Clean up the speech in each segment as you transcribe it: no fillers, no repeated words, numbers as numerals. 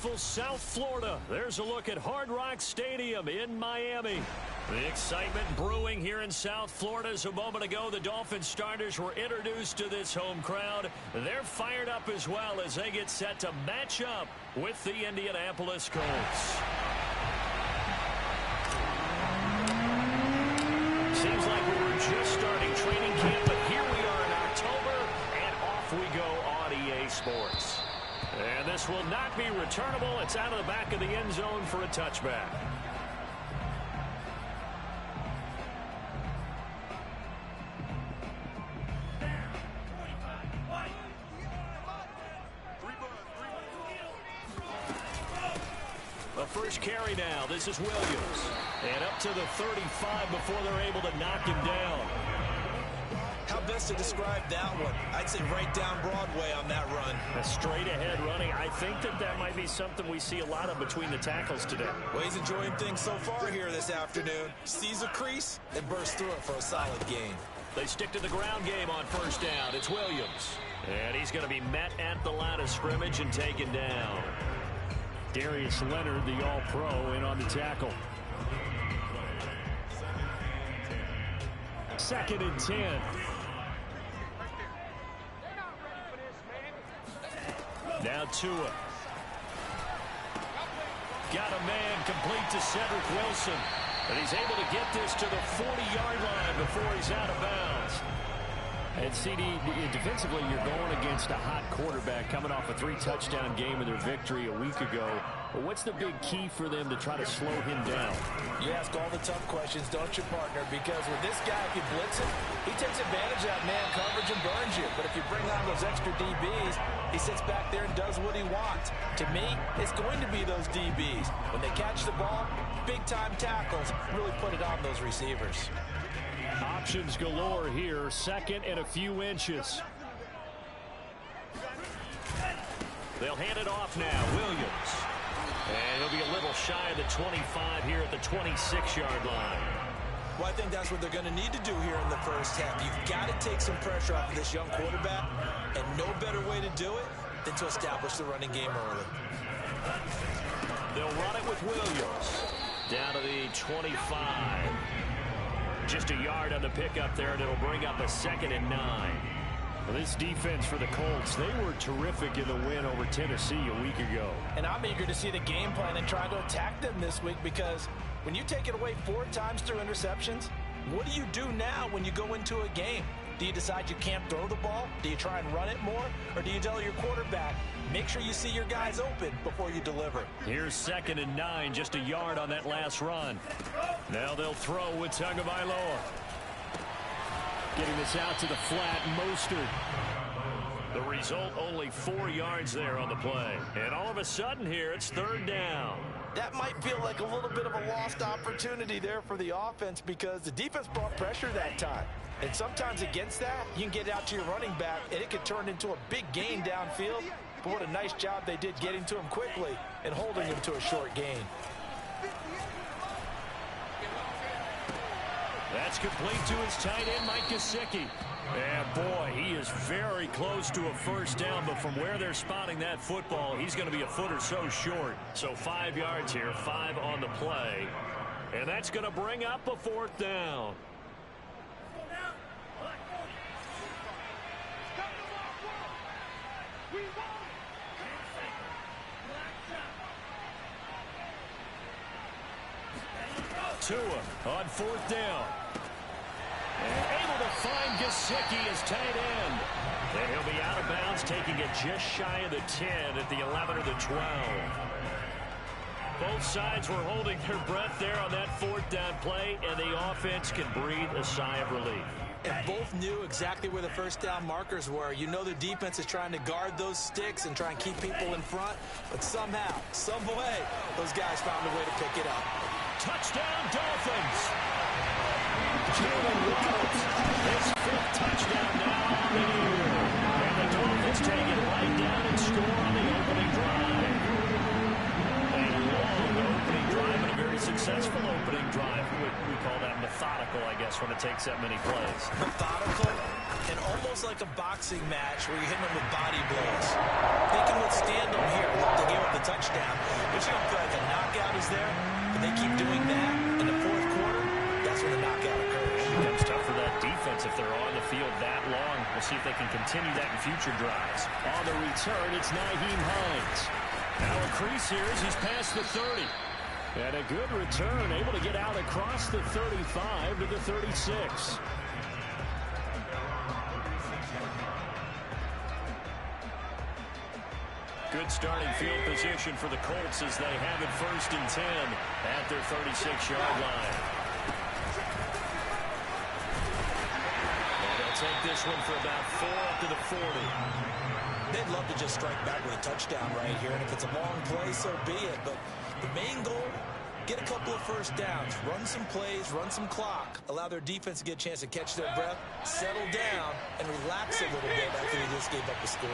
beautiful South Florida. There's a look at Hard Rock Stadium in Miami. The excitement brewing here in South Florida. As a moment ago, the Dolphins starters were introduced to this home crowd. They're fired up as well as they get set to match up with the Indianapolis Colts. Seems like we were just starting training camp, but here we are in October, and off we go on EA Sports. And this will not be returnable. It's out of the back of the end zone for a touchback. The first carry now. This is Williams. And up to the 35 before they're able to knock him down. How best to describe that one? I'd say right down Broadway on that run. A straight ahead running. I think that might be something we see a lot of between the tackles today. Well, he's enjoying things so far here this afternoon. Sees a crease and bursts through it for a solid gain. They stick to the ground game on first down. It's Williams. And he's going to be met at the line of scrimmage and taken down. Darius Leonard, the All-Pro, in on the tackle. 2nd and 10. Now Tua. Got a man complete to Cedric Wilson. And he's able to get this to the 40-yard line before he's out of bounds. And CD, defensively, you're going against a hot quarterback coming off a 3-touchdown game in their victory a week ago. But what's the big key for them to try to slow him down? You ask all the tough questions, don't you, partner? Because with this guy, if you blitz him, he takes advantage of that man coverage and burns you. But if you bring on those extra DBs, he sits back there and does what he wants. To me, it's going to be those DBs. When they catch the ball, big-time tackles really put it on those receivers. Options galore here. 2nd and a few inches. They'll hand it off now. Williams. And he'll be a little shy of the 25 here at the 26-yard line. Well, I think that's what they're going to need to do here in the first half. You've got to take some pressure off of this young quarterback, and no better way to do it than to establish the running game early. They'll run it with Williams. Down to the 25. Just a yard on the pickup there, and it'll bring up a 2nd and 9. Well, this defense for the Colts, they were terrific in the win over Tennessee a week ago. And I'm eager to see the game plan and try to attack them this week, because when you take it away 4 times through interceptions, what do you do now when you go into a game? Do you decide you can't throw the ball? Do you try and run it more? Or do you tell your quarterback, make sure you see your guys open before you deliver? Here's 2nd and 9, just a yard on that last run. Now they'll throw with Tagovailoa. Getting this out to the flat, Mostert. The result, only 4 yards there on the play. And all of a sudden here, it's 3rd down. That might feel like a little bit of a lost opportunity there for the offense, because the defense brought pressure that time. And sometimes against that, you can get it out to your running back, and it could turn into a big gain downfield. But what a nice job they did getting to him quickly and holding him to a short gain. That's complete to his tight end, Mike Gesicki. And boy, he is very close to a first down, but from where they're spotting that football, he's going to be a foot or so short. So 5 yards here, 5 on the play. And that's going to bring up a 4th down. Tua on 4th down. And able to find Gesicki as tight end. And he'll be out of bounds, taking it just shy of the 10 at the 11 or the 12. Both sides were holding their breath there on that 4th down play, and the offense can breathe a sigh of relief. And both knew exactly where the first down markers were. You know the defense is trying to guard those sticks and try and keep people in front, but somehow, some way, those guys found a way to pick it up. Touchdown, Dolphins! Jalen Waddle, his 5th touchdown now on the year. And the Dolphins take it right down and score on the opening drive. A long opening drive and a very pretty successful opening drive. We call that methodical, I guess, when it takes that many plays. Methodical and almost like a boxing match where you're hitting them with body blows. They can withstand them here. Look, they gave up the touchdown, but you don't feel like a knockout is there. But they keep doing that in the fourth quarter. That's when the knockout occurs. It becomes tough for that defense if they're on the field that long. We'll see if they can continue that in future drives. On the return, it's Nyheim Hines. Now a crease here as he's past the 30. And a good return, able to get out across the 35 to the 36. Good starting field position for the Colts as they have it 1st and 10 at their 36-yard line. And they'll take this one for about 4 up to the 40. They'd love to just strike back with a touchdown right here, and if it's a long play, so be it. But the main goal, get a couple of first downs, run some plays, run some clock, allow their defense to get a chance to catch their breath, settle down, and relax a little bit after they just gave up the score.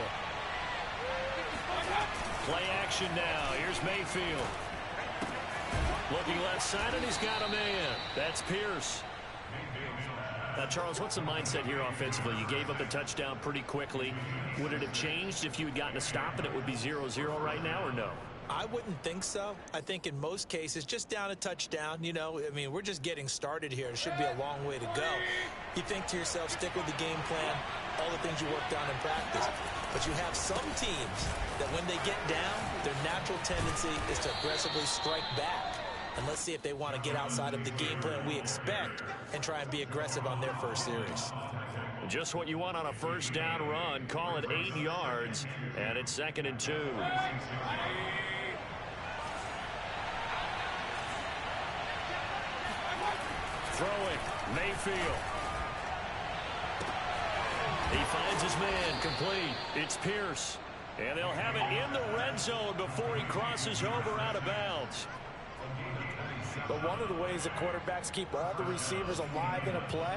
Play action now. Here's Mayfield. Looking left side, and he's got a man. That's Pierce. Now, Charles, what's the mindset here offensively? You gave up the touchdown pretty quickly. Would it have changed if you had gotten a stop and it would be 0-0 right now, or no? I wouldn't think so. I think in most cases, just down a touchdown, you know, I mean, we're just getting started here. It should be a long way to go. You think to yourself, stick with the game plan, all the things you worked on in practice. But you have some teams that when they get down, their natural tendency is to aggressively strike back. And let's see if they want to get outside of the game plan we expect and try and be aggressive on their first series. Just what you want on a first down run. Call it 8 yards, and it's 2nd and 2. Throwing, Mayfield. He finds his man, complete. It's Pierce. And they'll have it in the red zone before he crosses over out of bounds. But one of the ways that quarterbacks keep all the receivers alive in a play,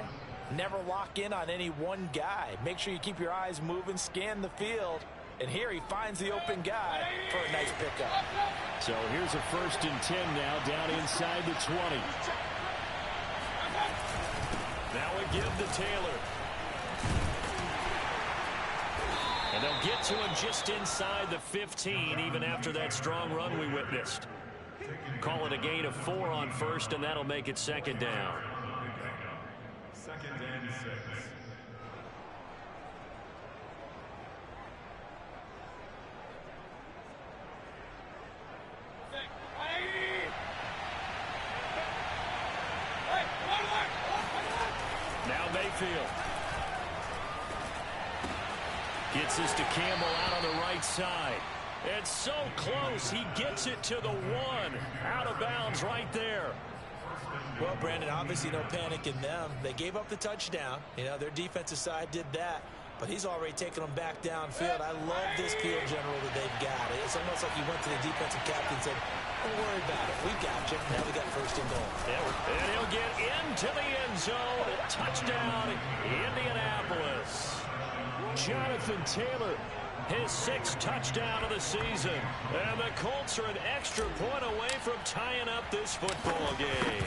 never lock in on any one guy. Make sure you keep your eyes moving, scan the field. And here he finds the open guy for a nice pickup. So here's a 1st and 10 now down inside the 20. Now we give to Taylor. And they'll get to him just inside the 15, even after that strong run we witnessed. Call it a gain of 4 on 1st, and that'll make it 2nd down. 2nd and 6. Now Mayfield. Gets this to Campbell out on the right side. It's so close. He gets it to the 1. Out of bounds right there. Well, Brandon, obviously no panic in them. They gave up the touchdown. You know, their defensive side did that. But he's already taken them back downfield. I love this field general that they've got. It's almost like he went to the defensive captain and said, don't worry about it. We got you. Now we got 1st and goal. And he'll get into the end zone. Touchdown, Indianapolis. Jonathan Taylor, his 6th touchdown of the season. And the Colts are an extra point away from tying up this football game.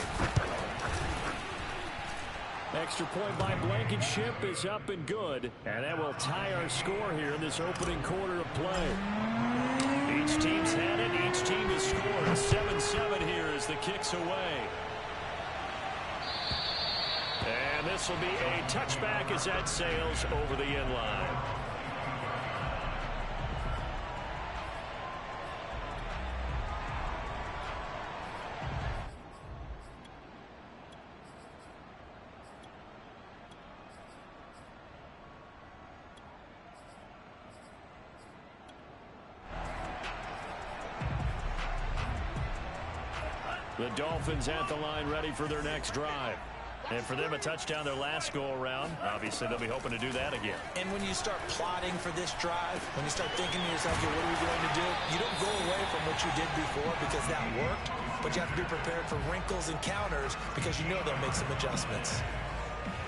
Extra point by Blankenship is up and good. And that will tie our score here in this opening quarter of play. Each team's had it. Each team has scored. 7-7 here as the kick's away. And this will be a touchback as that sails over the end line. The Dolphins at the line ready for their next drive. And for them, a touchdown their last go-around. Obviously, they'll be hoping to do that again. And when you start plotting for this drive, when you start thinking to yourself, okay, what are we going to do? You don't go away from what you did before because that worked, but you have to be prepared for wrinkles and counters because you know they'll make some adjustments.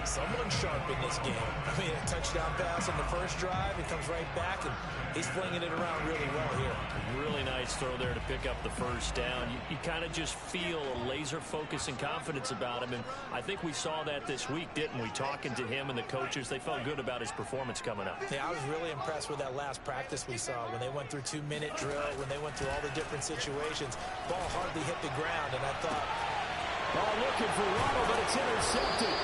Someone sharp in this game. I mean, a touchdown pass on the first drive. He comes right back, and he's flinging it around really well here. Really nice throw there to pick up the first down. You kind of just feel a laser focus and confidence about him, and I think we saw that this week, didn't we? Talking to him and the coaches, they felt good about his performance coming up. Yeah, I was really impressed with that last practice we saw when they went through 2-minute drill, when they went through all the different situations. Ball hardly hit the ground, and I thought... Ball looking for Waddle, but it's intercepted.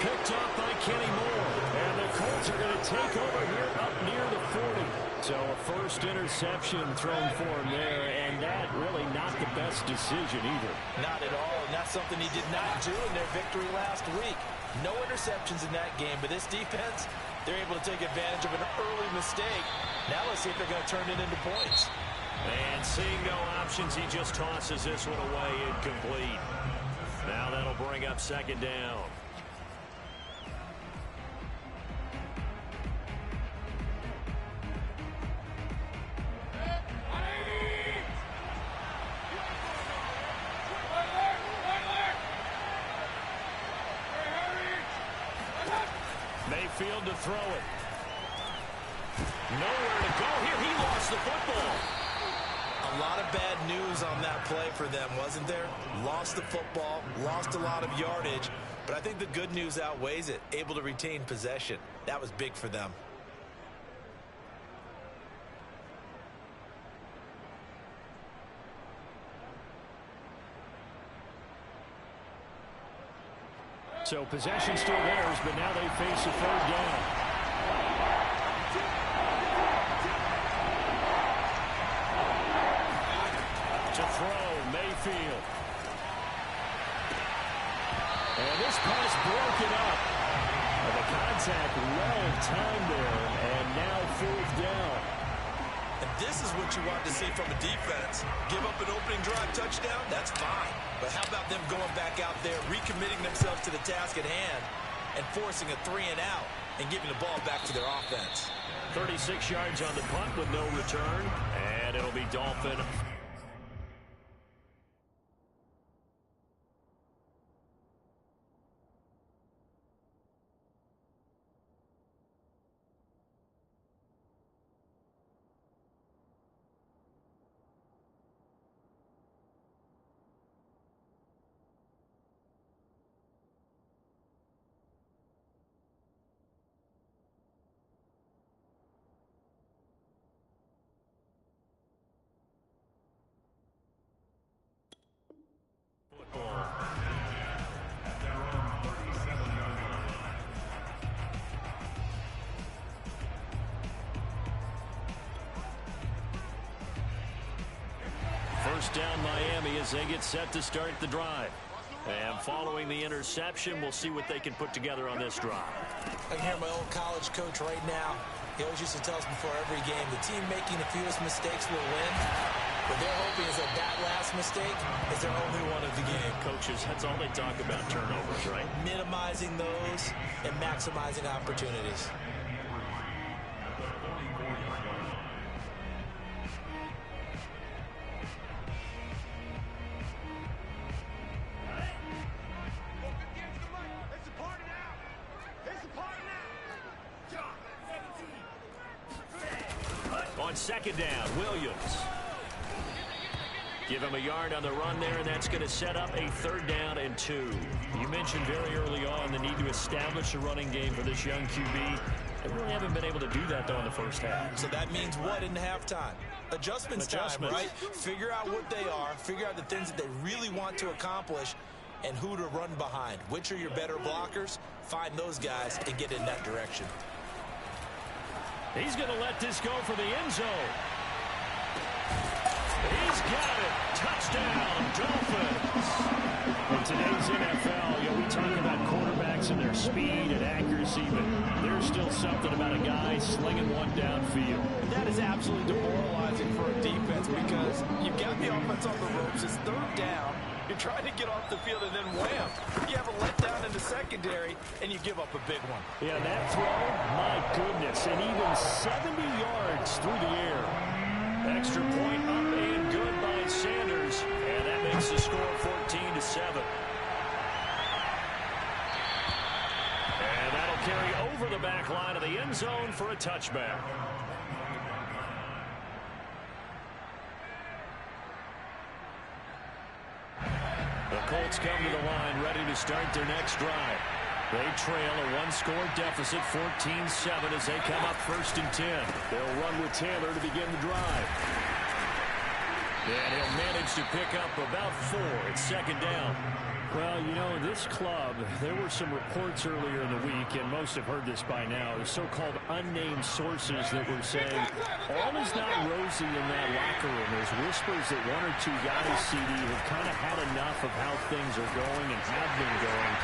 Picked up by Kenny Moore. And the Colts are going to take over here up near the 40. So a first interception thrown for him there, and that really not the best decision either. Not at all, and that's something he did not do in their victory last week. No interceptions in that game, but this defense, they're able to take advantage of an early mistake. Now let's see if they're going to turn it into points. And seeing no options, he just tosses this one away incomplete. Now that'll bring up second down. Mayfield to throw it. Nowhere to go here. He lost the football. A lot of bad news on that play for them, wasn't there? Lost the football, lost a lot of yardage, but I think the good news outweighs it. Able to retain possession. That was big for them. So possession still theirs, but now they face a third down. To throw, Mayfield. And this pass broken up. And the contact well timed there, and now fourth down. And this is what you want to see from a defense. Give up an opening drive touchdown, that's fine. But how about them going back out there, recommitting themselves to the task at hand, and forcing a 3-and-out, and giving the ball back to their offense. 36 yards on the punt with no return, and it'll be Dolphin. First down Miami as they get set to start the drive. And following the interception, we'll see what they can put together on this drive. I can hear my old college coach right now. He always used to tell us before every game, the team making the fewest mistakes will win. What they're hoping is that last mistake is their only one of the game. Coaches, that's all they talk about, turnovers, right? Minimizing those and maximizing opportunities. On second down, Williams. Give him a yard on the run there, and that's going to set up a third down and 2. You mentioned very early on the need to establish a running game for this young QB. They really haven't been able to do that, though, in the first half. So that means what in halftime? Adjustments time, right? Figure out what they are, figure out the things that they really want to accomplish, and who to run behind. Which are your better blockers? Find those guys and get in that direction. He's going to let this go for the end zone. He's got it. Touchdown, Dolphins. In today's NFL, we talk about quarterbacks and their speed and accuracy, but there's still something about a guy slinging one downfield. That is absolutely demoralizing for a defense because you've got the offense on the ropes. It's third down. You're trying to get off the field, and then wham, you have a letdown in the secondary, and you give up a big one. Yeah, that throw, my goodness, and even 70 yards through the air. Extra point up and good by Sanders, and that makes the score 14-7. back line of the end zone for a touchback. The Colts come to the line, ready to start their next drive. They trail a one-score deficit, 14-7, as they come up 1st and 10. They'll run with Taylor to begin the drive. And he'll manage to pick up about 4 at 2nd down. Well, you know, this club, there were some reports earlier in the week, and most have heard this by now, the so-called unnamed sources that were saying all is not rosy in that locker room. There's whispers that 1 or 2 guys, CD, have kind of had enough of how things are going and have been going.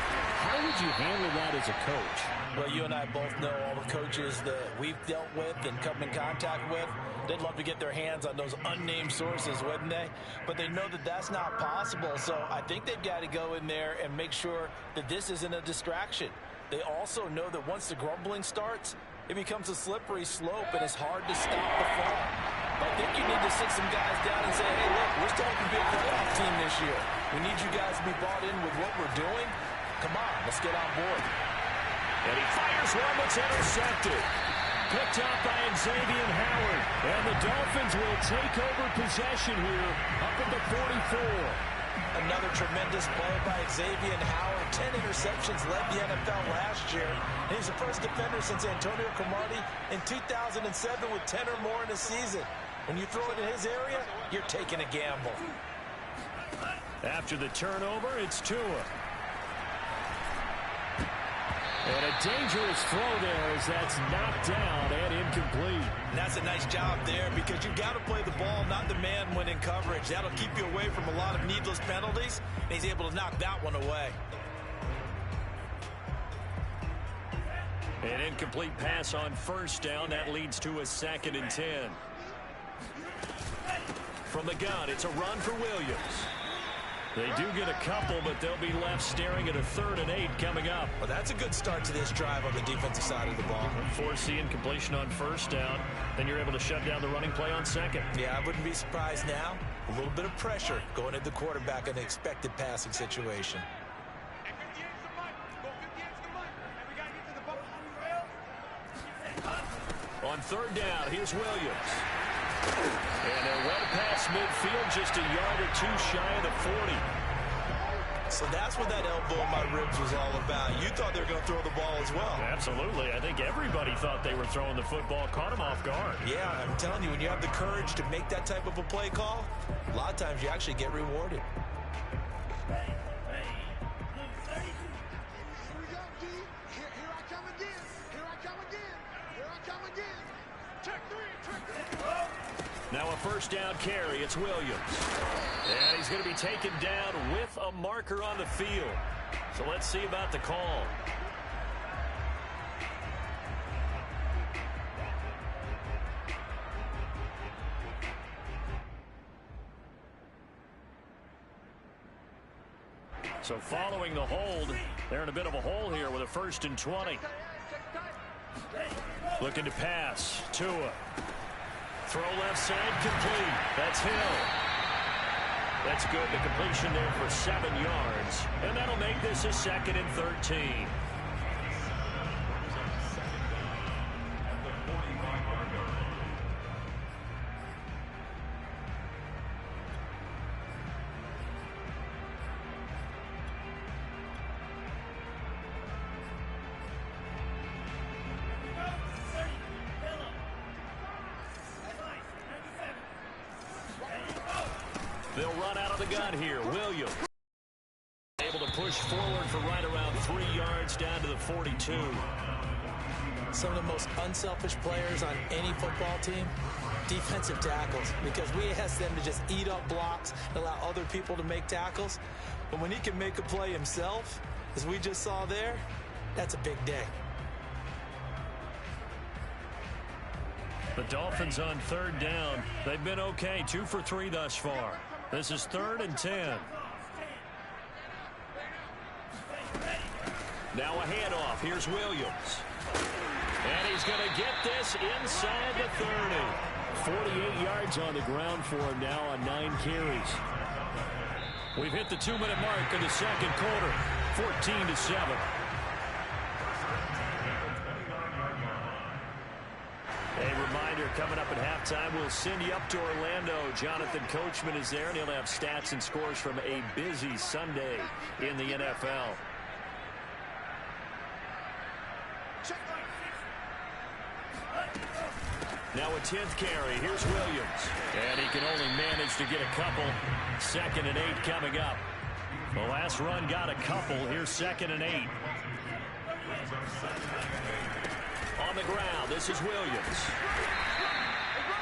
How would you handle that as a coach? Well, you and I both know all the coaches that we've dealt with and come in contact with. They'd love to get their hands on those unnamed sources, wouldn't they? But they know that that's not possible. So I think they've got to go in there and make sure that this isn't a distraction. They also know that once the grumbling starts, it becomes a slippery slope and it's hard to stop the fall. I think you need to sit some guys down and say, hey, look, we're still going to be a playoff team this year. We need you guys to be bought in with what we're doing. Come on, let's get on board. And he fires one that's intercepted. Picked up by Xavier Howard. And the Dolphins will take over possession here up at the 44. Another tremendous play by Xavier Howard. 10 interceptions, led the NFL last year. And he's the first defender since Antonio Cromartie in 2007 with 10 or more in a season. When you throw it in his area, you're taking a gamble. After the turnover, it's Tua. And a dangerous throw there as that's knocked down and incomplete. And that's a nice job there because you've got to play the ball, not the man when in coverage. That'll keep you away from a lot of needless penalties. And he's able to knock that one away. An incomplete pass on 1st down. That leads to a 2nd and 10. From the gun, it's a run for Williams. They do get a couple, but they'll be left staring at a 3rd and 8 coming up. Well, that's a good start to this drive on the defensive side of the ball. Force the incompletion on 1st down. Then you're able to shut down the running play on 2nd. Yeah, I wouldn't be surprised now. A little bit of pressure going at the quarterback in an expected passing situation. On 3rd down, here's Williams. And they're well past midfield, just a yard or 2 shy of the 40. So that's what that elbow in my ribs was all about. You thought they were going to throw the ball as well. Absolutely. I think everybody thought they were throwing the football, caught him off guard. Yeah, I'm telling you, when you have the courage to make that type of a play call, a lot of times you actually get rewarded. Now a 1st down carry. It's Williams. And he's going to be taken down with a marker on the field. So let's see about the call. So following the hold, they're in a bit of a hole here with a 1st and 20. Looking to pass. Tua. Throw left side, complete. That's Hill. That's good. The completion there for 7 yards. And that'll make this a 2nd and 13. They'll run out of the gun here. Williams able to push forward for right around 3 yards down to the 42. Some of the most unselfish players on any football team, defensive tackles, because we ask them to just eat up blocks and allow other people to make tackles. But when he can make a play himself, as we just saw there, that's a big day. The Dolphins on 3rd down. They've been okay, 2 for 3 thus far. This is 3rd and 10. Now a handoff. Here's Williams. And he's going to get this inside the 30. 48 yards on the ground for him now on 9 carries. We've hit the 2-minute mark in the 2nd quarter. 14-7. A reminder, coming up at halftime, we'll send you up to Orlando. Jonathan Coachman is there, and he'll have stats and scores from a busy Sunday in the NFL. Now a 10th carry. Here's Williams. And he can only manage to get a couple. 2nd and 8 coming up. The last run got a couple. Here's 2nd and 8. On the ground, this is Williams.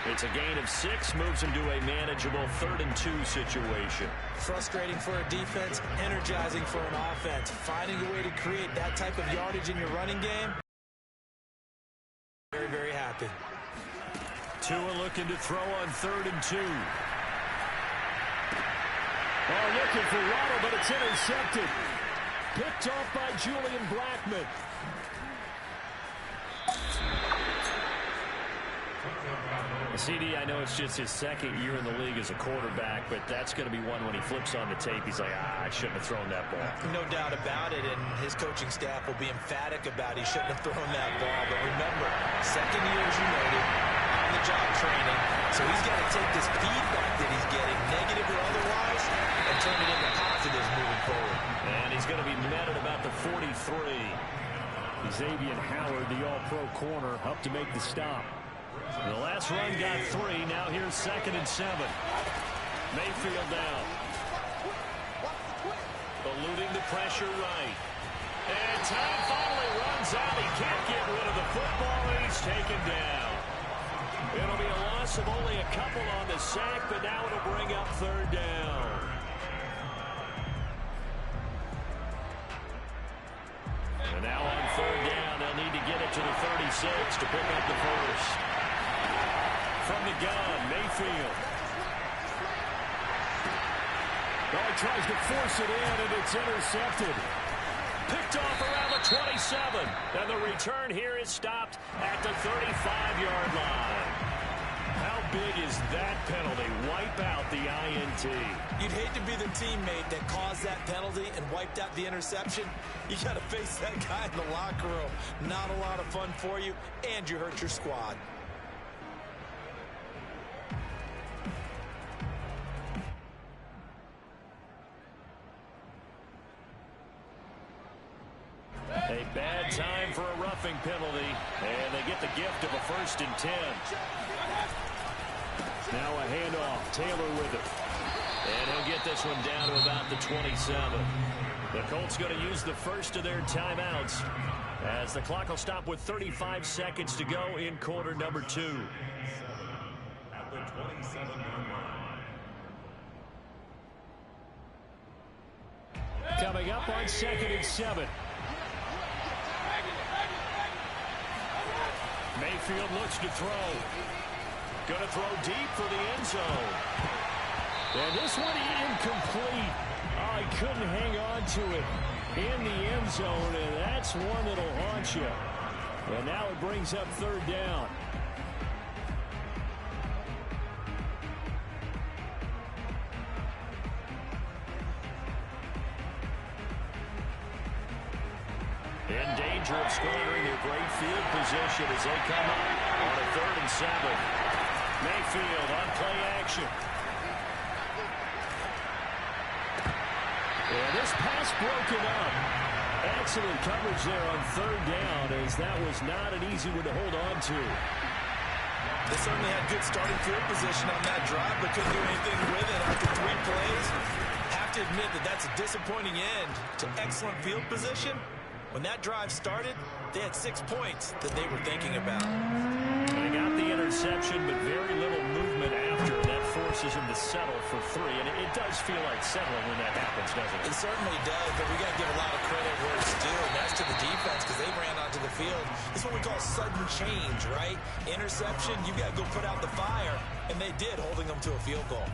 It's a gain of 6, moves him to a manageable 3rd and 2 situation. Frustrating for a defense, energizing for an offense. Finding a way to create that type of yardage in your running game. Very, very happy. Tua looking to throw on 3rd and 2. Oh, looking for Waddle, but it's intercepted. Picked off by Julian Blackmon. CD, I know it's just his 2nd year in the league as a quarterback, but that's going to be one when he flips on the tape. He's like, I shouldn't have thrown that ball. No doubt about it, and his coaching staff will be emphatic about he shouldn't have thrown that ball. But remember, 2nd year, as you noted, on-the-job training, so he's got to take this feedback that he's getting, negative or otherwise, and turn it into positives moving forward. And he's going to be met at about the 43. Xavier Howard, the all-pro corner, up to make the stop. The last run got 3. Now here's 2nd and 7. Mayfield down. Eluding the pressure right. And time finally runs out. He can't get rid of the football. He's taken down. It'll be a loss of only a couple on the sack, but now it'll bring up 3rd down. And now on 3rd down, they'll need to get it to the 36 to pick up the first. From the gun, Mayfield. Oh, he tries to force it in, and it's intercepted. Picked off around the 27. And the return here is stopped at the 35-yard line. How big is that penalty? Wipe out the INT. You'd hate to be the teammate that caused that penalty and wiped out the interception. You got to face that guy in the locker room. Not a lot of fun for you, and you hurt your squad. A bad time for a roughing penalty, and they get the gift of a 1st and 10. Now a handoff. Taylor with it. And he'll get this one down to about the 27. The Colts going to use the first of their timeouts as the clock will stop with 35 seconds to go in quarter number 2. At the 27-yard line. Coming up on 2nd and 7. Mayfield looks to throw. Going to throw deep for the end zone. And this one incomplete. Oh, he couldn't hang on to it in the end zone, and that's one that'll haunt you. And now it brings up 3rd down. In danger of squandering their great field position as they come up on a 3rd and 7. Mayfield on play action. And this pass broken up. Excellent coverage there on 3rd down, as that was not an easy one to hold on to. They certainly had good starting field position on that drive, but couldn't do anything with it after 3 plays. Have to admit that that's a disappointing end to excellent field position. When that drive started, they had 6 points that they were thinking about. They got the interception, but very little movement after. That forces him to settle for 3. And it does feel like settling when that happens, doesn't it? It certainly does, but we got to give a lot of credit where it's due, and that's to the defense because they ran onto the field. This is what we call sudden change, right? Interception, you got to go put out the fire, and they did, holding them to a field goal.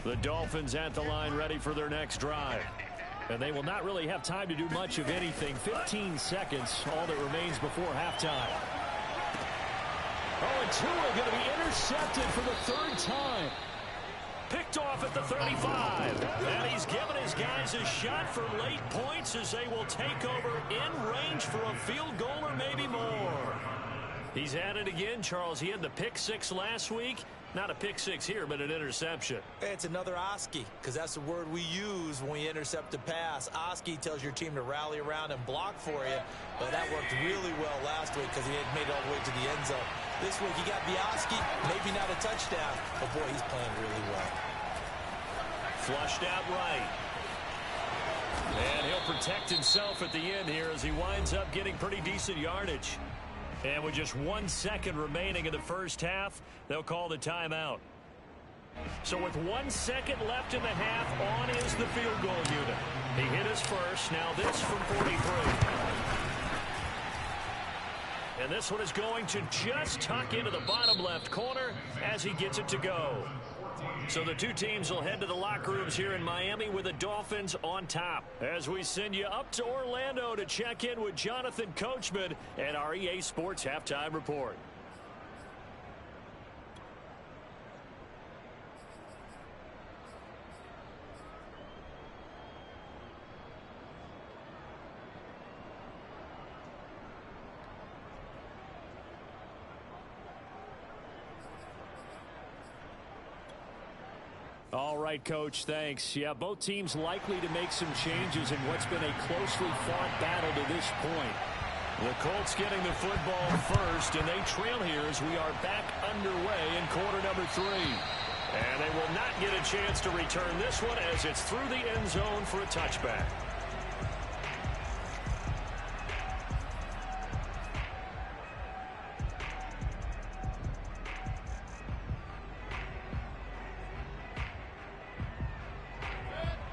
The Dolphins at the line ready for their next drive. And they will not really have time to do much of anything. 15 seconds, all that remains before halftime. Oh, and Tua going to be intercepted for the 3rd time. Picked off at the 35. And he's given his guys a shot for late points as they will take over in range for a field goal or maybe more. He's at it again, Charles. He had the pick six last week. Not a pick six here, but an interception. It's another Oski, because that's the word we use when we intercept a pass. Oski tells your team to rally around and block for you, but that worked really well last week because he had made it all the way to the end zone. This week he got the Oski, maybe not a touchdown, but boy, he's playing really well. Flushed out right. And he'll protect himself at the end here as he winds up getting pretty decent yardage. And with just 1 second remaining in the first half, they'll call the timeout. So with 1 second left in the half, on is the field goal unit. He hit his first. Now this from 43. And this one is going to just tuck into the bottom left corner as he gets it to go. So the two teams will head to the locker rooms here in Miami with the Dolphins on top. As we send you up to Orlando to check in with Jonathan Coachman and our EA Sports Halftime Report. All right, Coach, thanks. Yeah, both teams likely to make some changes in what's been a closely fought battle to this point. The Colts getting the football first, and they trail here as we are back underway in quarter number 3. And they will not get a chance to return this one as it's through the end zone for a touchback.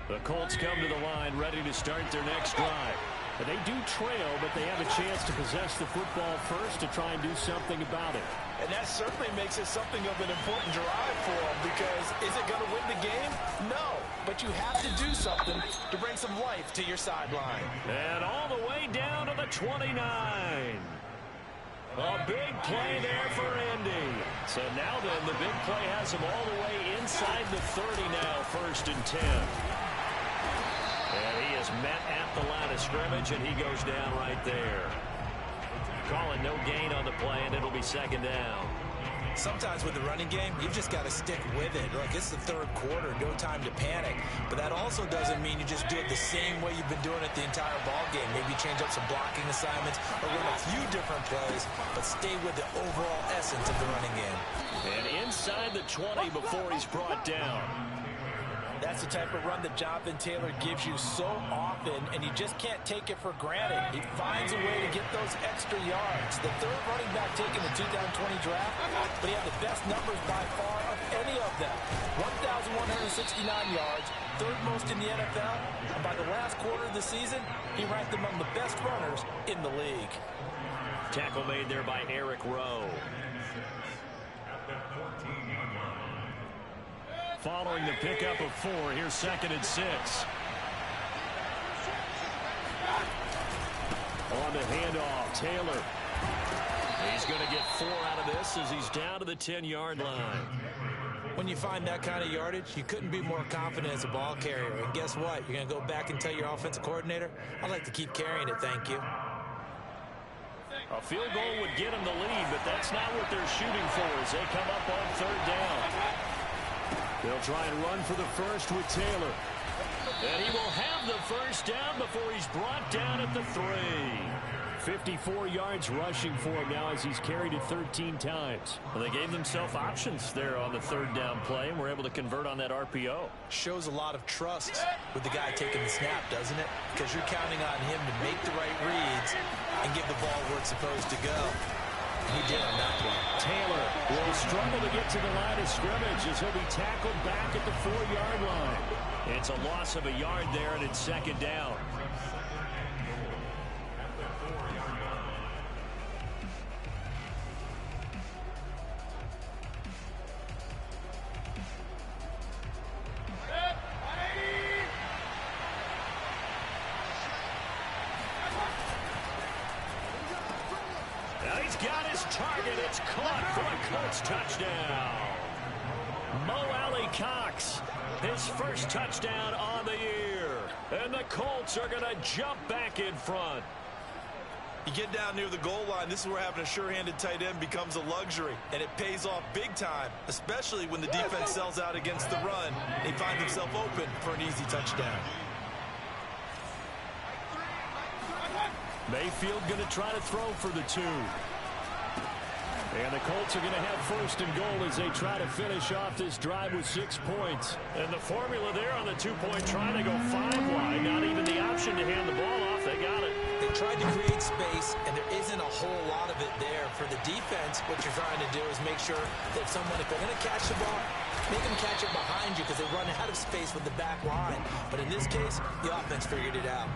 The Colts come to the line ready to start their next drive. And they do trail, but they have a chance to possess the football first to try and do something about it. And that certainly makes it something of an important drive for them, because is it going to win the game? No, but you have to do something to bring some life to your sideline. And all the way down to the 29. A big play there for Andy. So now then, the big play has him all the way inside the 30 now, 1st and 10. And he is met at the line of scrimmage, and he goes down right there. Calling no gain on the play, and it'll be 2nd down. Sometimes with the running game, you've just got to stick with it. Look, it's the 3rd quarter, no time to panic. But that also doesn't mean you just do it the same way you've been doing it the entire ball game. Maybe change up some blocking assignments or run a few different plays, but stay with the overall essence of the running game. And inside the 20 before he's brought down. That's the type of run that Jonathan Taylor gives you so often, and you just can't take it for granted. He finds a way to get those extra yards. The 3rd running back taken the 2020 draft, but he had the best numbers by far of any of them. 1,169 yards, 3rd most in the NFL, and by the last quarter of the season, he ranked among the best runners in the league. Tackle made there by Eric Rowe. Following the pickup of 4, here's 2nd and 6. On the handoff, Taylor. He's going to get 4 out of this as he's down to the 10-yard line. When you find that kind of yardage, you couldn't be more confident as a ball carrier. And guess what? You're going to go back and tell your offensive coordinator, I'd like to keep carrying it, thank you. A field goal would get him the lead, but that's not what they're shooting for as they come up on 3rd down. They'll try and run for the first with Taylor. And he will have the 1st down before he's brought down at the 3. 54 yards rushing for him now as he's carried it 13 times. Well, they gave themselves options there on the 3rd down play and were able to convert on that RPO. Shows a lot of trust with the guy taking the snap, doesn't it? Because you're counting on him to make the right reads and give the ball where it's supposed to go. He did on that play. Taylor will struggle to get to the line of scrimmage as he'll be tackled back at the 4-yard line. It's a loss of a yard there, and it's 2nd down. Target, it's caught for a Colts touchdown. Mo Alley Cox, his first touchdown on the year. And the Colts are going to jump back in front. You get down near the goal line, this is where having a sure-handed tight end becomes a luxury, and it pays off big time, especially when the defense sells out against the run. He finds himself open for an easy touchdown. Mayfield going to try to throw for the 2. And the Colts are going to have first and goal as they try to finish off this drive with 6 points. And the formula there on the 2-point try to go 5 wide. Not even the option to hand the ball off. They got it. They tried to create space, and there isn't a whole lot of it there. For the defense, what you're trying to do is make sure that someone, if they're going to catch the ball, make them catch it behind you because they run out of space with the back line. But in this case, the offense figured it out.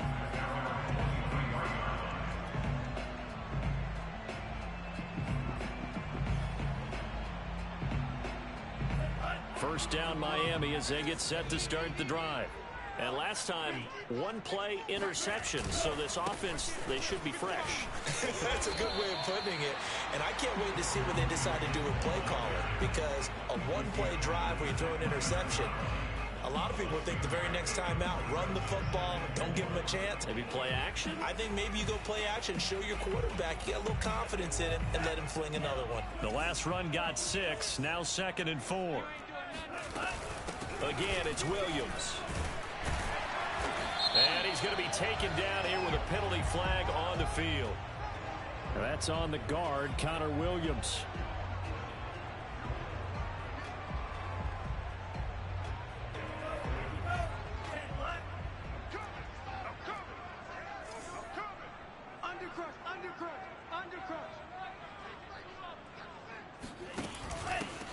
First down Miami as they get set to start the drive. And last time, 1 play interception. So this offense, they should be fresh. That's a good way of putting it. And I can't wait to see what they decide to do with play calling. Because a 1-play drive where you throw an interception, a lot of people think the very next time out, run the football, don't give them a chance. Maybe play action? I think maybe you go play action, show your quarterback, get a little confidence in him, and let him fling another one. The last run got 6, now 2nd and 4. Again, it's Williams. And he's going to be taken down here with a penalty flag on the field. That's on the guard, Connor Williams.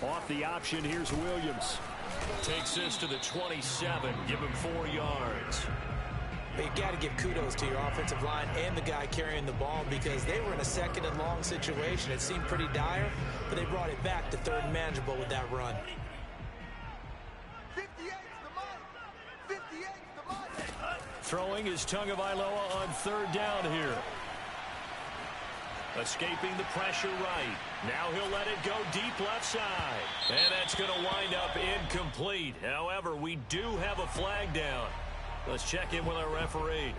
Off the option, here's Williams. Takes this to the 27, give him 4 yards. You got to give kudos to your offensive line and the guy carrying the ball because they were in a 2nd and long situation. It seemed pretty dire, but they brought it back to 3rd and manageable with that run. 58's the mark. 58's the mark. Throwing is Tagovailoa on 3rd down here. Escaping the pressure right. Now he'll let it go deep left side. And that's going to wind up incomplete. However, we do have a flag down. Let's check in with our referee.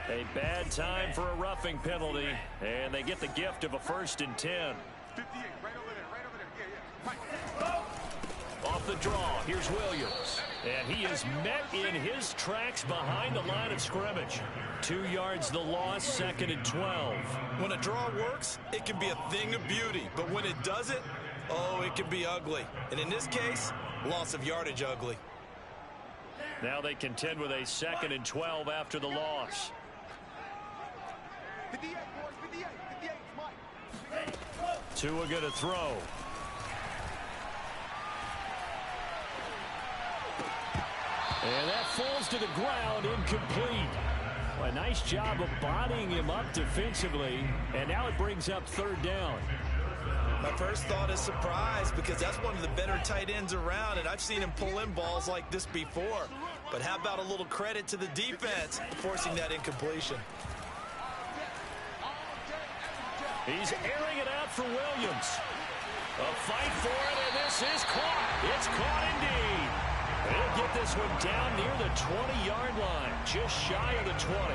A bad time for a roughing penalty. And they get the gift of a 1st and 10. 58, right over there, right over there. Yeah, yeah. Off the draw, here's Williams. And he is met in his tracks behind the line of scrimmage. 2 yards the loss, 2nd and 12. When a draw works, it can be a thing of beauty. But when it doesn't, oh, it can be ugly. And in this case, loss of yardage ugly. Now they contend with a 2nd and 12 after the loss. 58, boys, 58. 58's Mike. Tua going to throw. And that falls to the ground, incomplete. A nice job of bodying him up defensively. And now it brings up 3rd down. My first thought is surprise because that's one of the better tight ends around, and I've seen him pull in balls like this before. But how about a little credit to the defense forcing that incompletion? He's airing it out for Williams. A fight for it, and this is caught. It's caught indeed. He'll get this one down near the 20-yard line, just shy of the 20.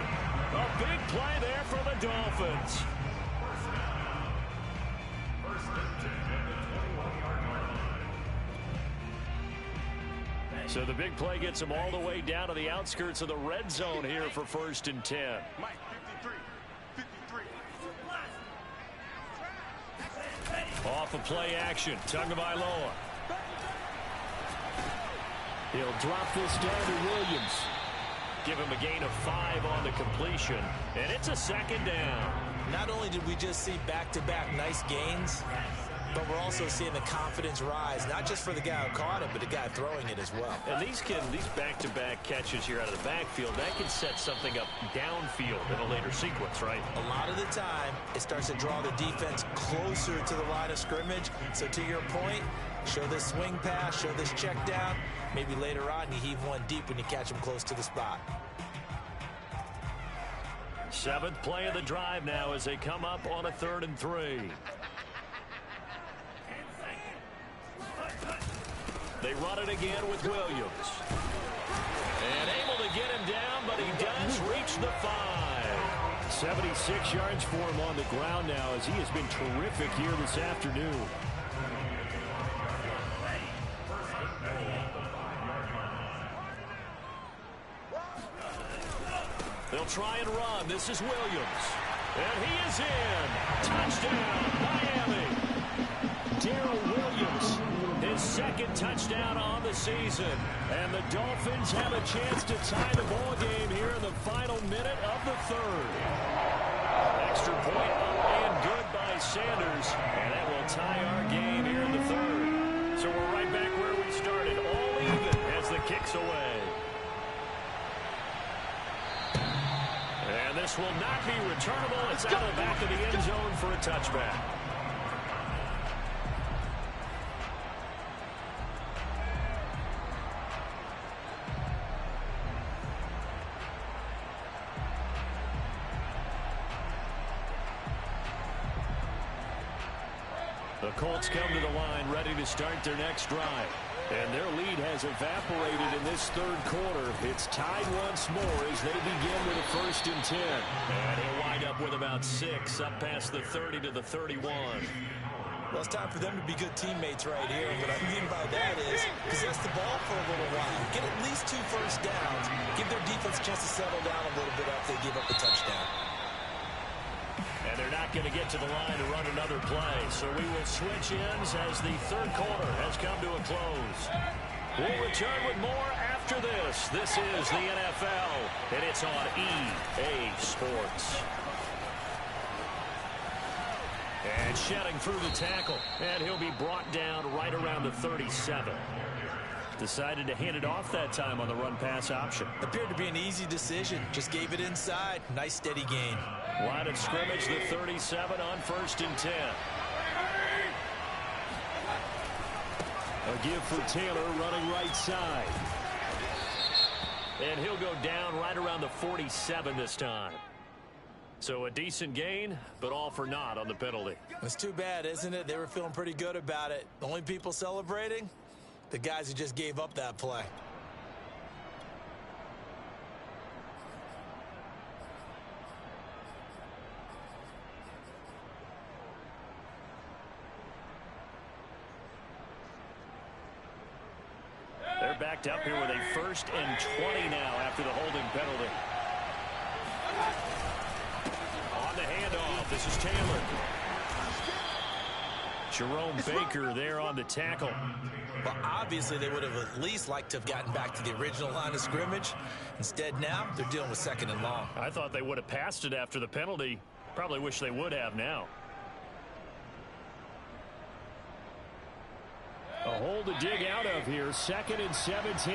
A big play there for the Dolphins. So the big play gets them all the way down to the outskirts of the red zone here for 1st and 10. Mike, 53. 53. Off of play action, Tagovailoa. He'll drop this down to Williams. Give him a gain of 5 on the completion, and it's a 2nd down. Not only did we just see back-to-back nice gains, but we're also seeing the confidence rise, not just for the guy who caught it, but the guy throwing it as well. And these back-to-back catches here out of the backfield, that can set something up downfield in a later sequence, right? A lot of the time, it starts to draw the defense closer to the line of scrimmage. So to your point, show this swing pass, show this check down. Maybe later on you heave one deep when you catch him close to the spot. 7th play of the drive now as they come up on a 3rd and 3. run it again with Williams. And able to get him down, but he does reach the 5. 76 yards for him on the ground now as he has been terrific here this afternoon. They'll try and run. This is Williams. And he is in. Touchdown, Miami. Darrell Williams, his second touchdown on the season. And the Dolphins have a chance to tie the ball game here in the final minute of the third. Extra point up and good by Sanders. And that will tie our game here in the third. So we're right back where we started, all even as the kick's away. And this will not be returnable. It's out of the back of the end zone for a touchback. The Colts come to the line ready to start their next drive. And their lead has evaporated in this third quarter. It's tied once more as they begin with a 1st and 10. And he'll wind up with about 6 up past the 30 to the 31. Well, it's time for them to be good teammates right here. What I mean by that is possess the ball for a little while. Get at least 2 first downs. Give their defense a chance to settle down a little bit after they give up a touchdown. And they're not going to get to the line to run another play. So we will switch ends as the third quarter has come to a close. We'll return with more after this. This is the NFL, and it's on EA Sports. And shedding through the tackle. And he'll be brought down right around the 37. Decided to hand it off that time on the run-pass option. Appeared to be an easy decision. Just gave it inside. Nice steady gain. Line of scrimmage, the 37 on 1st and 10. A give for Taylor running right side. And he'll go down right around the 47 this time. So a decent gain, but all for naught on the penalty. It's too bad, isn't it? They were feeling pretty good about it. The only people celebrating? The guys who just gave up that play. They're backed up here with a 1st and 20 now after the holding penalty. On the handoff, this is Taylor. Jerome Baker there on the tackle. Well, obviously they would have at least liked to have gotten back to the original line of scrimmage. Instead now, they're dealing with 2nd and long. I thought they would have passed it after the penalty. Probably wish they would have now. A hole to dig out of here. 2nd and 17.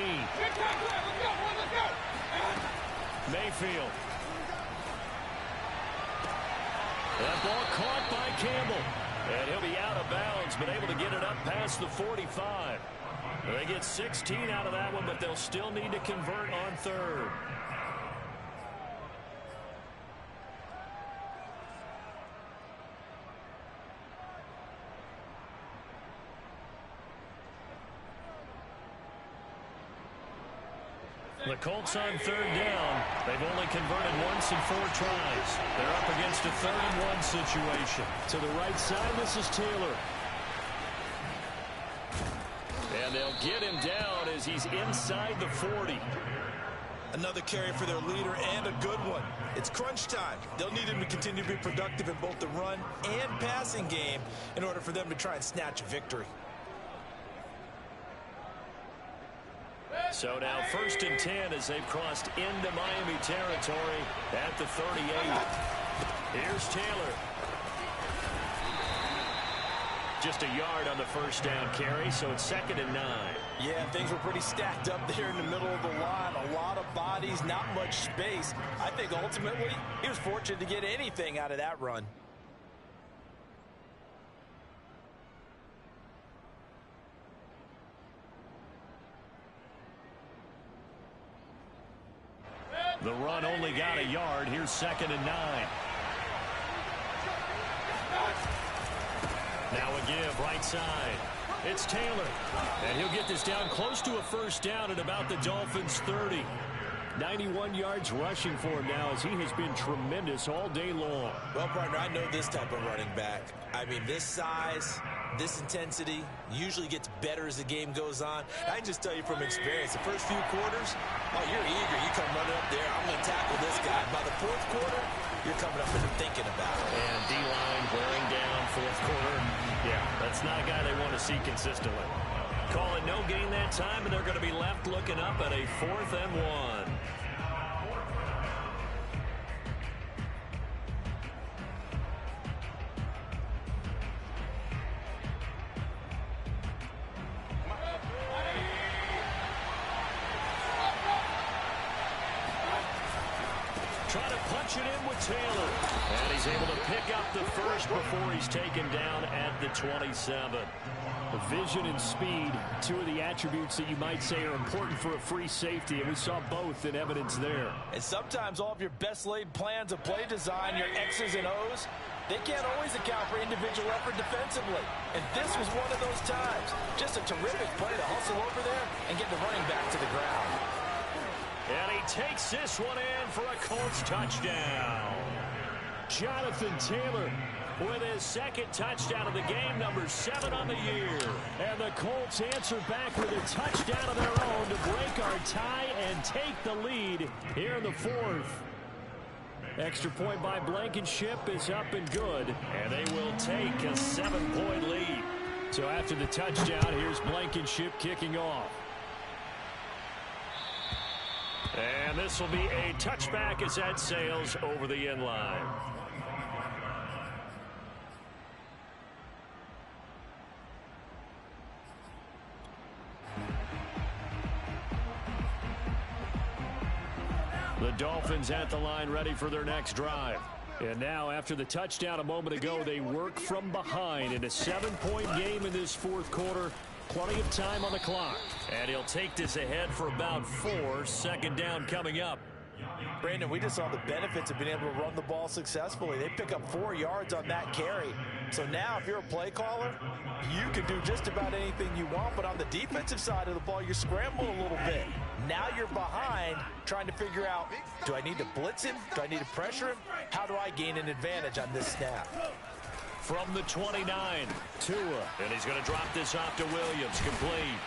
Mayfield. That ball caught by Campbell. And he'll be out of bounds, but able to get it up past the 45. They get 16 out of that one, but they'll still need to convert on 3rd. The Colts on 3rd down. They've only converted once in 4 tries. They're up against a 3rd and 1 situation. To the right side, this is Taylor. And they'll get him down as he's inside the 40. Another carry for their leader and a good one. It's crunch time. They'll need him to continue to be productive in both the run and passing game in order for them to try and snatch a victory. So now 1st and 10 as they've crossed into Miami territory at the 38. Here's Taylor. Just a yard on the 1st down carry, so it's 2nd and 9. Yeah, things were pretty stacked up there in the middle of the line. A lot of bodies, not much space. I think ultimately he was fortunate to get anything out of that run. The run only got a yard. Here's 2nd and 9. Now a give right side. It's Taylor. And he'll get this down close to a first down at about the Dolphins' 30. 91 yards rushing for him now as he has been tremendous all day long. Well, partner, I know this type of running back. I mean, this size, this intensity usually gets better as the game goes on. I can just tell you from experience, the first few quarters, oh, you're eager. You come running up there, I'm going to tackle this guy. By the fourth quarter, you're coming up and thinking about it. And D-line wearing down fourth quarter. Yeah, that's not a guy they want to see consistently. Call it no gain that time, and they're going to be left looking up at a 4th and 1. Trying to punch it in with Taylor. And he's able to pick up the first before he's taken down at the 27. Vision and speed, two of the attributes that you might say are important for a free safety, and we saw both in evidence there. And sometimes all of your best laid plans of play design, your X's and O's, they can't always account for individual effort defensively. And this was one of those times. Just a terrific play to hustle over there and get the running back to the ground. And he takes this one in for a Colts touchdown. Jonathan Taylor with his second touchdown of the game, number 7 on the year. And the Colts answer back with a touchdown of their own to break our tie and take the lead here in the 4th. Extra point by Blankenship is up and good, and they will take a 7-point lead. So after the touchdown, here's Blankenship kicking off. And this will be a touchback as that sails over the end line. The Dolphins at the line ready for their next drive. And now after the touchdown a moment ago, they work from behind in a 7-point game in this 4th quarter. Plenty of time on the clock. And he'll take this ahead for about 4. 2nd down coming up. Brandon, we just saw the benefits of being able to run the ball successfully. They pick up 4 yards on that carry. So now if you're a play caller, you can do just about anything you want. But on the defensive side of the ball, you're scrambling a little bit. Now you're behind trying to figure out, do I need to blitz him? Do I need to pressure him? How do I gain an advantage on this snap? From the 29, Tua. And he's going to drop this off to Williams, complete.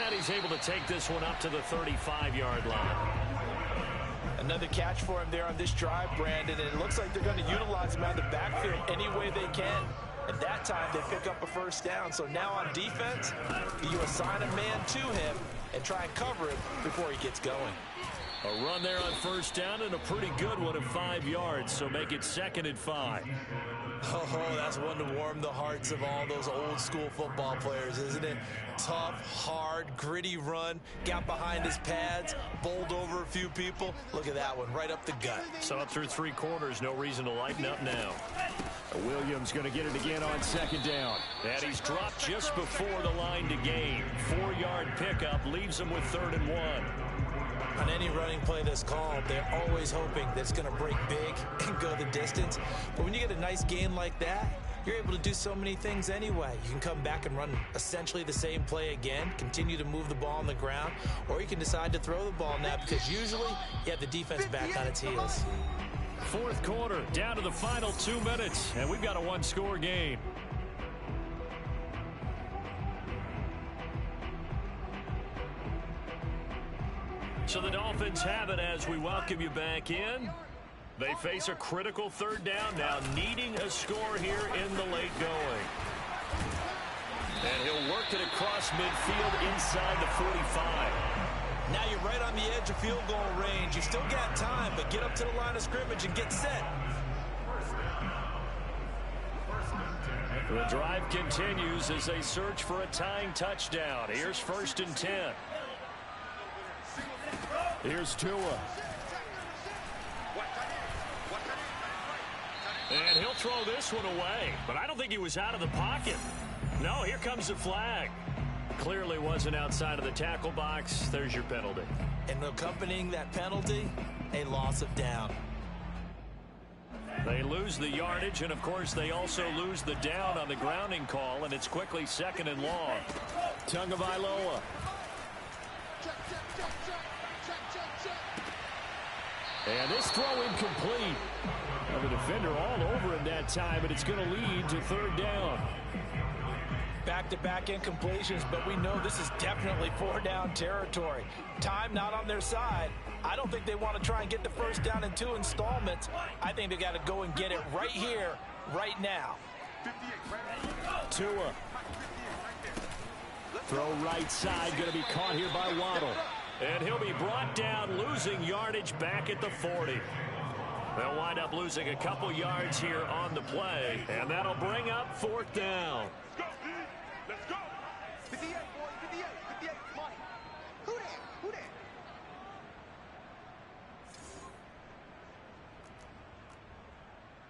And he's able to take this one up to the 35-yard line. Another catch for him there on this drive, Brandon, and it looks like they're going to utilize him out of the backfield any way they can. At that time, they pick up a first down. So now on defense, you assign a man to him and try and cover him before he gets going. A run there on first down and a pretty good one at 5 yards, so make it 2nd and 5. Oh, that's one to warm the hearts of all those old school football players, isn't it? Tough, hard, gritty run, got behind his pads, bowled over a few people. Look at that one, right up the gut. So up through 3 quarters, no reason to lighten up now. Williams going to get it again on 2nd down. And he's dropped just before the line to gain. 4-yard pickup leaves him with 3rd and 1. On any running play that's called, they're always hoping that it's going to break big and go the distance. But when you get a nice gain like that, you're able to do so many things anyway. You can come back and run essentially the same play again, continue to move the ball on the ground, or you can decide to throw the ball now because usually you have the defense back on its heels. 4th quarter, down to the final 2 minutes, and we've got a 1-score game. So the Dolphins have it as we welcome you back in. They face a critical 3rd down now, needing a score here in the late going. And he'll work it across midfield inside the 45. Now you're right on the edge of field goal range. You still got time, but get up to the line of scrimmage and get set. The drive continues as they search for a tying touchdown. Here's 1st and 10. Here's Tua. And he'll throw this one away, but I don't think he was out of the pocket. No, here comes the flag. Clearly wasn't outside of the tackle box. There's your penalty. And accompanying that penalty, a loss of down. They lose the yardage, and, of course, they also lose the down on the grounding call, and it's quickly 2nd and long. Tagovailoa. And this throw incomplete. Well, the defender all over him that time, but it's going to lead to 3rd down. Back-to-back incompletions, but we know this is definitely 4-down territory. Time not on their side. I don't think they want to try and get the 1st down in 2 installments. I think they got to go and get it right here, right now. Tua. Throw right side, going to be caught here by Waddle. And he'll be brought down, losing yardage back at the 40. They'll wind up losing a couple yards here on the play, and that'll bring up 4th down. Let's go. 58, boys. 58. 58. Come on. Who that? Who that?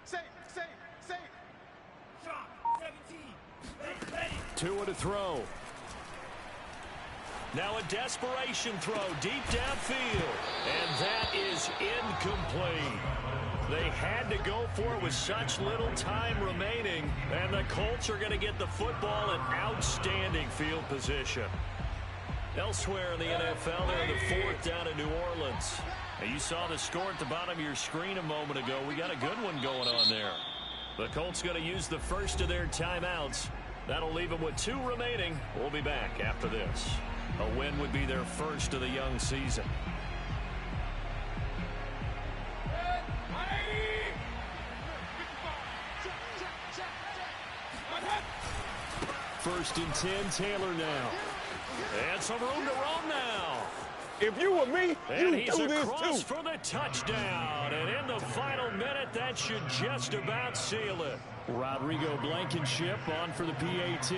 Save. Shot. 17. Tua to throw. Now a desperation throw deep downfield, and that is incomplete. They had to go for it with such little time remaining, and the Colts are going to get the football in outstanding field position. Elsewhere in the NFL, they're in the 4th down in New Orleans. And you saw the score at the bottom of your screen a moment ago. We got a good one going on there. The Colts going to use the first of their timeouts. That'll leave them with 2 remaining. We'll be back after this. A win would be their first of the young season. First and 10, Taylor now. And some room to roam now. If you were me, you'd do this too. For the touchdown. And in the final minute, that should just about seal it. Rodrigo Blankenship on for the PAT.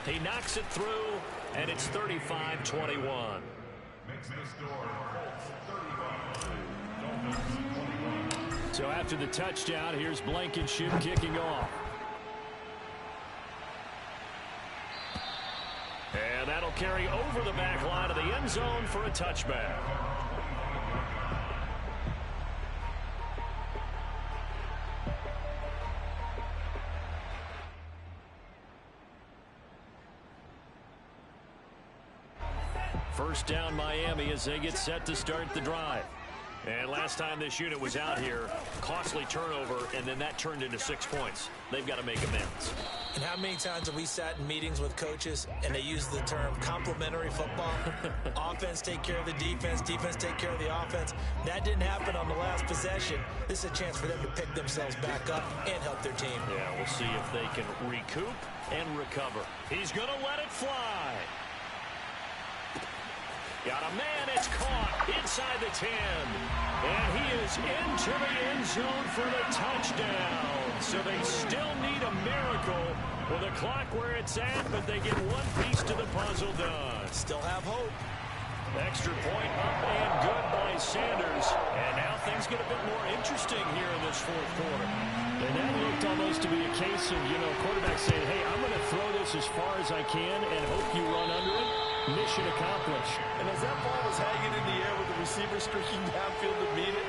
He knocks it through, and it's 35-21. Makes the score Colts 35, Dolphins 21. So after the touchdown, here's Blankenship kicking off. And that'll carry over the back line of the end zone for a touchback. First down Miami as they get set to start the drive. And last time this unit was out here, costly turnover, and then that turned into 6 points. They've got to make amends. And how many times have we sat in meetings with coaches and they use the term complementary football? Offense take care of the defense, defense take care of the offense. That didn't happen on the last possession. This is a chance for them to pick themselves back up and help their team. Yeah, we'll see if they can recoup and recover. He's going to let it fly. Got a man, it's caught inside the 10. And he is into the end zone for the touchdown. So they still need a miracle with the clock where it's at, but they get one piece to the puzzle done. Still have hope. Extra point up and good by Sanders. And now things get a bit more interesting here in this 4th quarter. And that looked almost to be a case of, quarterback saying, hey, I'm going to throw this as far as I can and hope you run under it. Mission accomplished. And as that ball was hanging in the air with the receiver streaking downfield to meet it,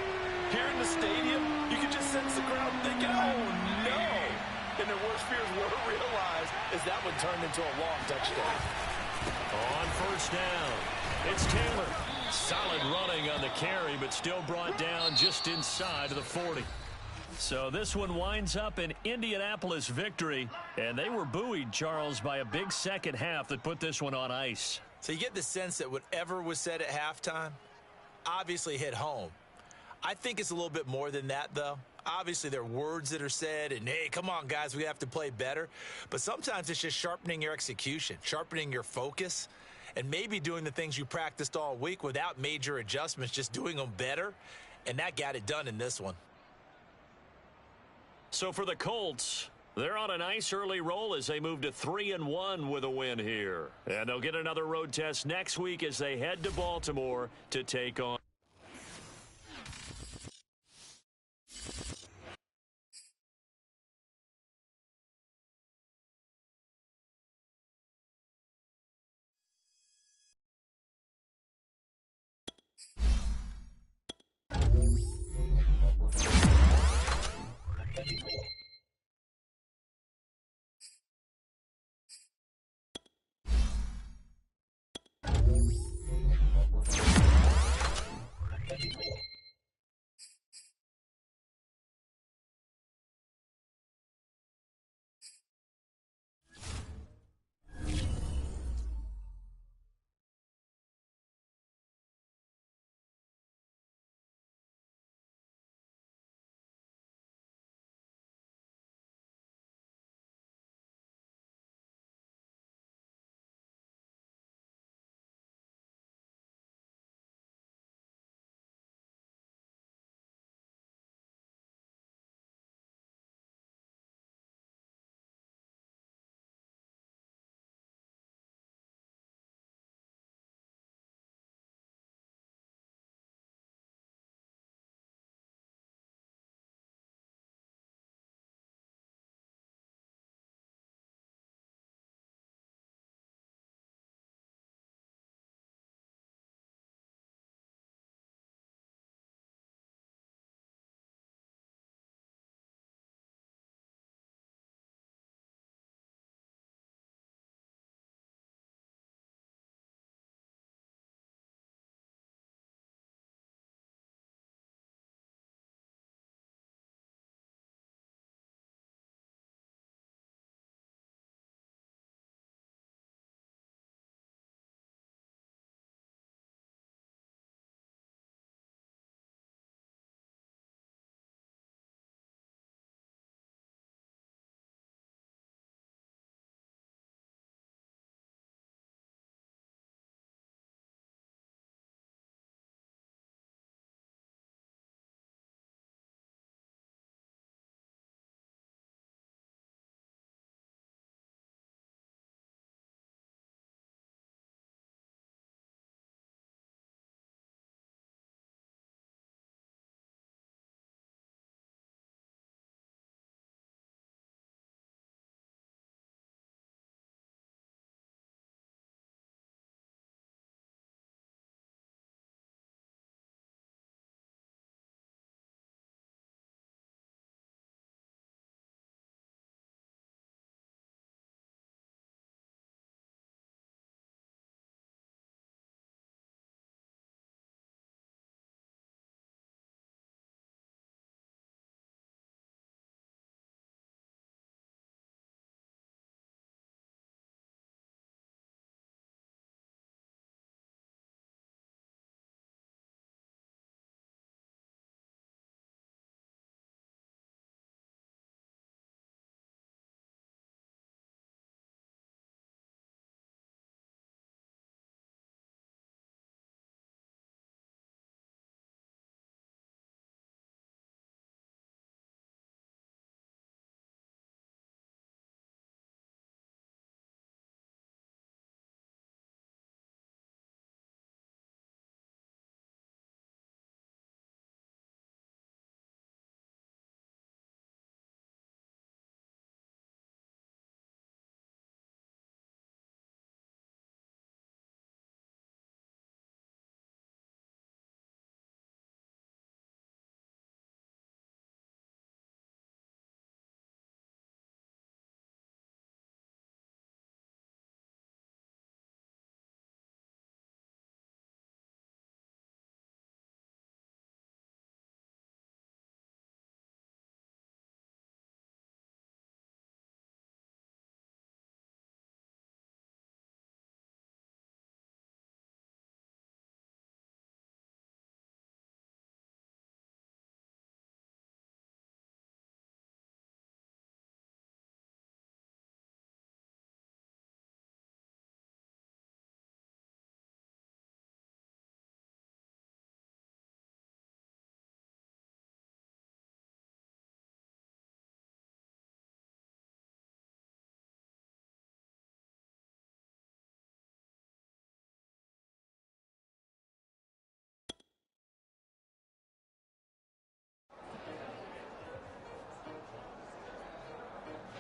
here in the stadium, you could just sense the crowd thinking, oh, no. And their worst fears were realized as that one turned into a long touchdown. On first down, it's Taylor. Solid running on the carry, but still brought down just inside of the 40. So this one winds up an Indianapolis victory, and they were buoyed, Charles, by a big second half that put this one on ice. So you get the sense that whatever was said at halftime obviously hit home. I think it's a little bit more than that, though. Obviously, there are words that are said, and, hey, come on, guys, we have to play better. But sometimes it's just sharpening your execution, sharpening your focus, and maybe doing the things you practiced all week without major adjustments, just doing them better. And that got it done in this one. So for the Colts, they're on a nice early roll as they move to 3-1 with a win here. And they'll get another road test next week as they head to Baltimore to take on